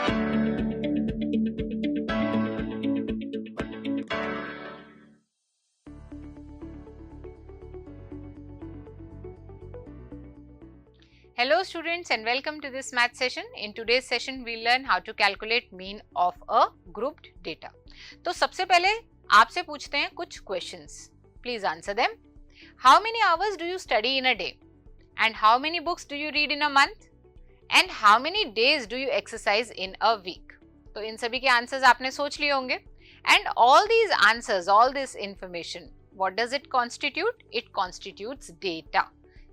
Hello students and welcome to this math session. In today's session we'll learn how to calculate mean of a grouped data. तो सबसे पहले आपसे पूछते हैं कुछ questions. Please answer them. How many hours do you study in a day? And how many books do you read in a month? And how many days do you exercise in a week? तो इन सभी के answers आपने सोच लिए होंगे. And all these answers, all this information, what does it constitute? It constitutes data.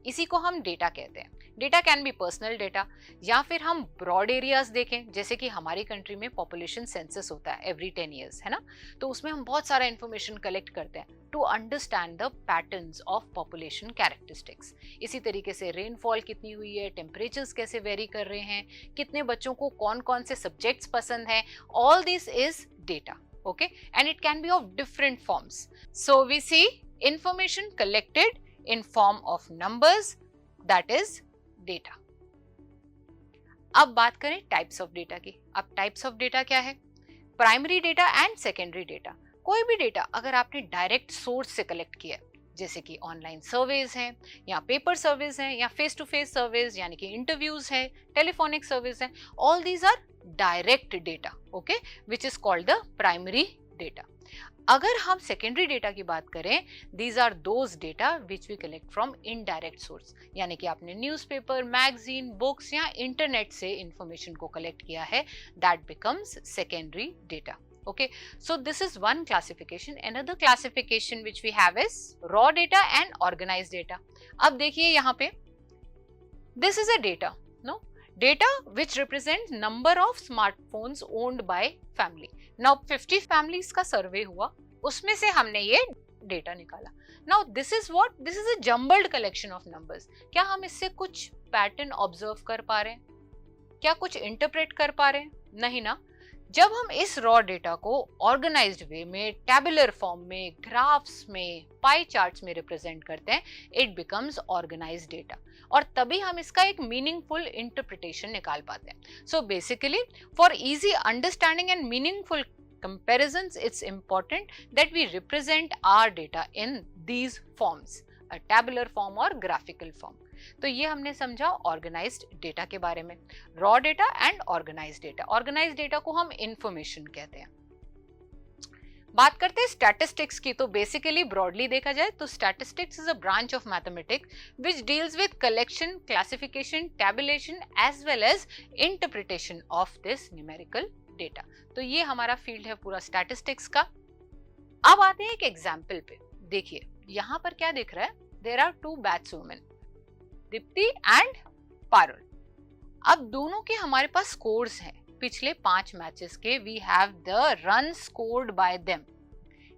इसी को हम डेटा कहते हैं. Data can be personal data या फिर हम ब्रॉड एरियाज देखें, जैसे कि हमारी कंट्री में पॉपुलेशन सेंसस होता है एवरी 10 years, है ना. तो उसमें हम बहुत सारा इंफॉर्मेशन कलेक्ट करते हैं to understand the patterns of population characteristics. इसी तरीके से रेनफॉल कितनी हुई है, टेम्परेचर्स कैसे वेरी कर रहे हैं, कितने बच्चों को कौन कौन से सब्जेक्ट्स पसंद हैं, all this is data. Okay, and it can be of different forms. So we see information collected in form of numbers, that is data. अब बात करें टाइप्स ऑफ डेटा की. अब टाइप्स ऑफ डेटा क्या है? Primary data and secondary data. कोई भी data अगर आपने डायरेक्ट सोर्स से कलेक्ट किया है, जैसे कि ऑनलाइन सर्वेज हैं या पेपर सर्वेज हैं या फेस टू फेस सर्वेज यानी कि इंटरव्यूज है, टेलीफोनिक सर्विस है, all these are direct data, okay, which is called the primary data. अगर हम सेकेंडरी डेटा की बात करें, these are those data which we collect from indirect source, यानी कि आपने न्यूज़पेपर, मैगजीन, बुक्स या इंटरनेट से इंफॉर्मेशन को कलेक्ट किया है, that becomes secondary data. Okay, so this is one classification. Another classification which we have is raw data and organized data. अब देखिए यहाँ पे, this is a data, no? Data which represents number of smartphones owned by family. Now 50 families का सर्वे हुआ, उसमें से हमने ये डेटा निकाला. Now this is what? This is a jumbled collection of numbers. क्या हम इससे कुछ पैटर्न ऑब्जर्व कर पा रहे हैं? क्या कुछ इंटरप्रेट कर पा रहे हैं? नहीं ना. जब हम इस रॉ डेटा को ऑर्गेनाइज्ड वे में, टैबुलर फॉर्म में, ग्राफ्स में, पाई चार्ट्स में रिप्रेजेंट करते हैं, इट बिकम्स ऑर्गेनाइज्ड डेटा, और तभी हम इसका एक मीनिंगफुल इंटरप्रिटेशन निकाल पाते हैं. So basically for easy understanding and meaningful comparisons, it's important that we represent our data in these forms, a tabular form or graphical form. तो ये हमने समझा ऑर्गेनाइज्ड डेटा के बारे में. Raw data and organised data. Organised data को हम information कहते हैं. बात करते हैं स्टैटिस्टिक्स की. तो बेसिकली ब्रॉडली देखा जाए तो statistics is a branch of mathematics which deals with collection, classification, tabulation as well as interpretation of this numerical data. तो ये हमारा फील्ड है पूरा स्टैटिस्टिक्स का. अब आते हैं एक एग्जाम्पल पे. देखिए यहाँ पर क्या दिख रहा है, there are two batsman, Deepti and Parul. अब दोनों के हमारे पास स्कोर्स हैं पिछले 5 मैचेस के. We have the run scored by them.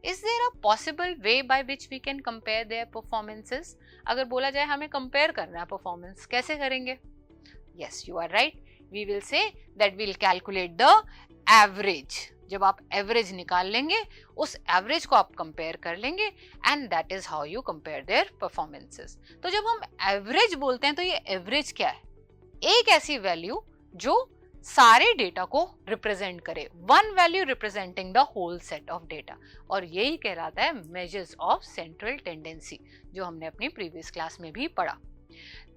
Is there a possible way by which we can compare their performances? अगर बोला जाए हमें कंपेयर करना है परफॉर्मेंस, कैसे करेंगे? Yes, you are right. We will say that we will calculate the average. जब आप एवरेज निकाल लेंगे, उस एवरेज को आप कंपेयर कर लेंगे, and that is how you compare their performances. तो जब हम एवरेज बोलते हैं तो ये एवरेज क्या है? एक ऐसी वैल्यू जो सारे डेटा को रिप्रेजेंट करे, one value representing the whole set of data, और यही कहलाता है मेजर्स ऑफ सेंट्रल टेंडेंसी, जो हमने अपनी प्रीवियस क्लास में भी पढ़ा.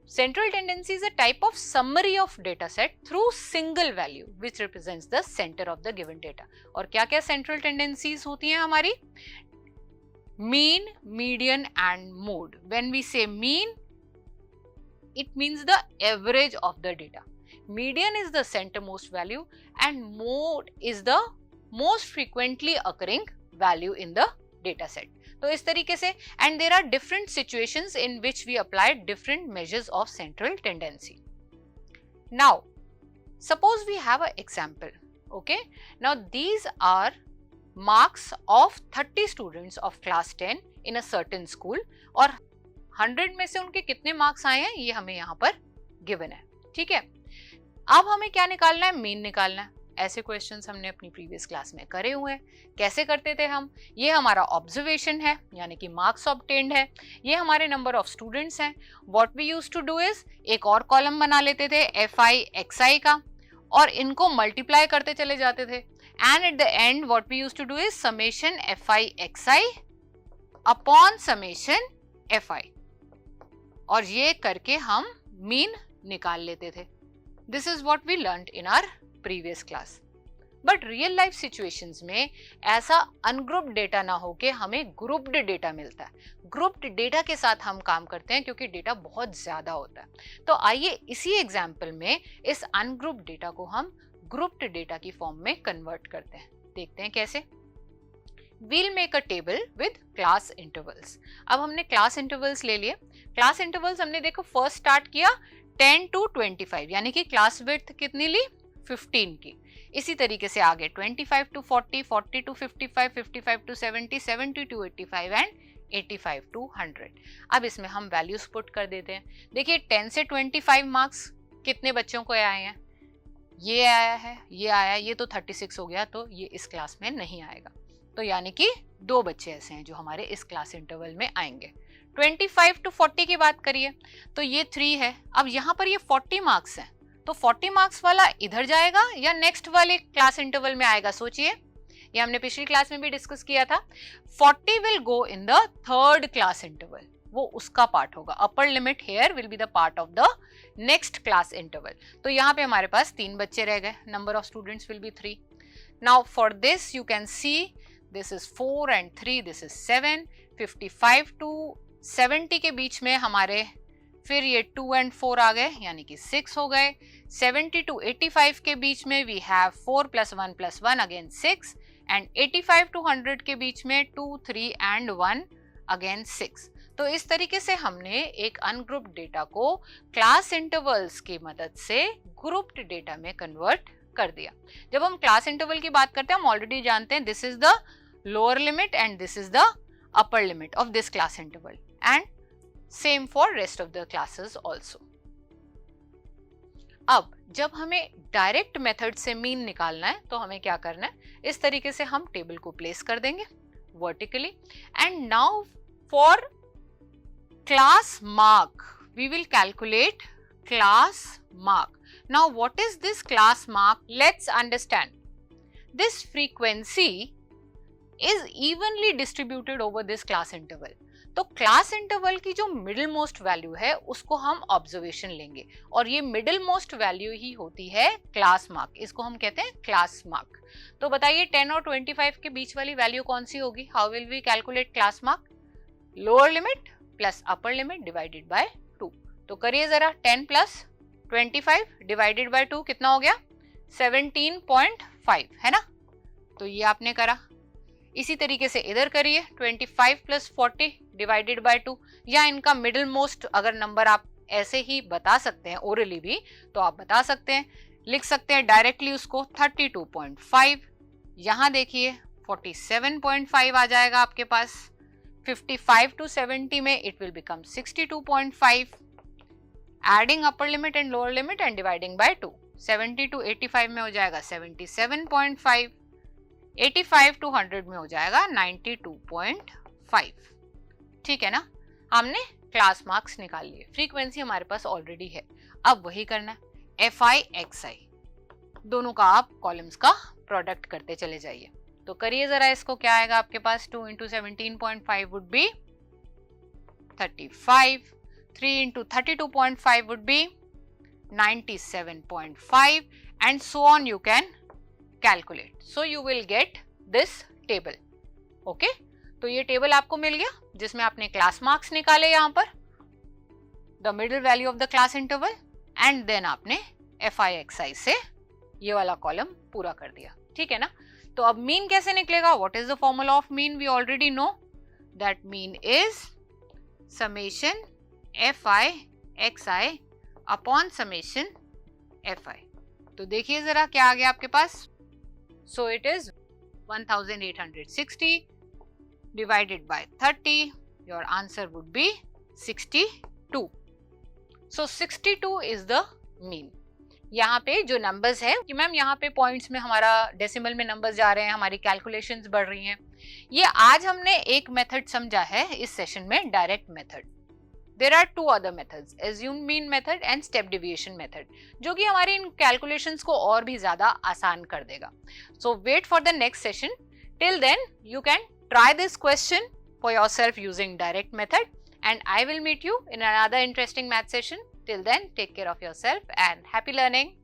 Central tendency is a type of summary of data set through single value which represents the center of the given data. और क्या क्या central tendencies होती हैं हमारी? Mean, median and mode. When we say mean, it means the average of the data. Median is the centermost value and mode is the most frequently occurring value in the data set. तो इस तरीके से, and there are different situations in which we apply different measures of central tendency. Now, suppose we have an example, okay? Now, these are marks of 30 students of class 10 in a certain school, और 100 में से उनके कितने marks आए हैं ये हमें यहाँ पर given है. ठीक है, अब हमें क्या निकालना है? मीन निकालना है. ऐसे क्वेश्चंस हमने अपनी प्रीवियस क्लास में करे हुए हैं. कैसे करते थे हम? ये हमारा ऑब्जर्वेशन है, यानी कि मार्क्स ऑब्टेन्ड है. ये हमारे नंबर ऑफ स्टूडेंट्स हैं. What we used to do is, एक और कॉलम बना लेते थे FI XI का, और इनको मल्टीप्लाई करते चले जाते थे and at the end what we used to do is summation fi upon summation fi और ये करके हम मीन निकाल लेते थे. This is what we learned in our previous class. But real life situations में ऐसा अनग्रुप्ड डेटा ना हो के हमें ग्रुप्ड डेटा मिलता है. ग्रुप्ड डेटा के साथ हम काम करते हैं क्योंकि डेटा बहुत ज्यादा होता है. तो आइए इसी एग्जाम्पल में इस अनग्रुप्ड डेटा को हम ग्रुप्ड डेटा की फॉर्म में कन्वर्ट करते हैं. देखते हैं कैसे. We'll make a table with class intervals. अब हमने क्लास इंटरवल्स ले लिए. क्लास इंटरवल्स हमने देखो फर्स्ट स्टार्ट किया 10 to 25 यानी कि क्लास विड्थ कितनी ली 15 की. इसी तरीके से आगे 25 to 40, 40 to 55, 55 to 70, 70 to 85 and 85 to 100. अब इसमें हम वैल्यूज पुट कर देते हैं. देखिए 10 से 25 मार्क्स कितने बच्चों को आए हैं. ये आया है, ये आया, ये तो 36 हो गया, तो ये इस क्लास में नहीं आएगा. तो यानी कि 2 बच्चे ऐसे हैं जो हमारे इस क्लास इंटरवल में आएंगे. 25 to 40 की बात करिए तो ये 3 है. अब यहाँ पर ये 40 मार्क्स हैं, तो 40 मार्क्स वाला इधर जाएगा या नेक्स्ट वाले क्लास इंटरवल में आएगा. सोचिए, ये हमने पिछली क्लास में भी डिस्कस किया था. 40 will go in the third class interval, वो उसका पार्ट होगा. Upper limit here will be the part of the next class interval. तो यहाँ पे हमारे पास 3 बच्चे रह गए. Number of students will be 3. Now for this you can see this is 4 and 3, this is 7. 55 to 70 के बीच में हमारे फिर ये 2 and 4 आ गए यानी कि 6 हो गए. 70 to 85 के बीच में we have 4 plus 1 plus 1 again 6 and 85 to 100 के बीच में 2, 3 and 1 again 6. तो इस तरीके से हमने एक अनग्रुप्ड डेटा को क्लास इंटरवल्स की मदद से ग्रुप्ड डेटा में कन्वर्ट कर दिया. जब हम क्लास इंटरवल की बात करते हैं हम ऑलरेडी जानते हैं this is the lower limit and this is the upper limit of this class interval and same for rest of the classes also. अब जब हमें डायरेक्ट मेथड से मीन निकालना है तो हमें क्या करना है, इस तरीके से हम टेबल को प्लेस कर देंगे vertically and now for class mark we will calculate class mark. Now what is this class mark? Let's understand. This frequency is evenly distributed over this class interval. तो क्लास इंटरवल की जो middle most value है उसको हम observation लेंगे और ये middle most value ही होती है क्लास मार्क. इसको हम कहते हैं क्लास मार्क. तो बताइए 10 और 25 के बीच वाली वैल्यू कौन सी होगी. How will we calculate class mark. Lower limit plus upper limit divided by 2. तो करिए जरा 10 प्लस 25 डिवाइडेड बाय 2 कितना हो गया 17.5 है ना. तो ये आपने करा. इसी तरीके से इधर करिए 25 प्लस 40 डिवाइडेड बाय 2 या इनका मिडिल मोस्ट अगर नंबर आप ऐसे ही बता सकते हैं ओरली भी तो आप बता सकते हैं, लिख सकते हैं डायरेक्टली उसको 32.5. यहाँ देखिए 47.5 आ जाएगा आपके पास. 55 to 70 में it will become 62.5. Adding upper limit and lower limit and dividing by 2. 70 to 85 में हो जाएगा 77.5. 85 to 100 में हो जाएगा 92.5. ठीक है ना. हमने क्लास मार्क्स निकाल लिए. फ्रीक्वेंसी हमारे पास ऑलरेडी है. अब वही करना है FI XI दोनों का आप कॉलम्स का प्रोडक्ट करते चले जाइए. तो करिए जरा इसको. क्या आएगा आपके पास 2 into 17.5 would be 35. 3 into 32.5 would be 97.5 and so on you can calculate. So you will get this table. Okay? तो ये टेबल आपको मिल गया जिसमें आपने क्लास मार्क्स निकाले यहाँ पर, the middle value of the class interval and then आपने FI XI से ये वाला कॉलम पूरा कर दिया. ठीक है ना. तो अब मीन कैसे निकलेगा. What is the formula of mean. We already know that mean is summation FI XI upon summation FI. तो देखिए जरा क्या आ गया आपके पास. So it is 1860 divided by 30. Your answer would be 62. So 62 is the mean. यहाँ पे जो नंबर्स है कि मैम यहाँ पे पॉइंट्स में हमारा डेसिमल में नंबर्स जा रहे हैं, हमारी कैलकुलेशंस बढ़ रही हैं. ये आज हमने एक मेथड समझा है इस सेशन में, direct method. There are two other methods, assumed mean method and step deviation method, जो कि हमारी इन कैलकुलेशंस को और भी ज्यादा आसान कर देगा. So wait for the next session. Till then you can try this question for yourself using direct method, and I will meet you in another interesting math session. Till then, take care of yourself and happy learning.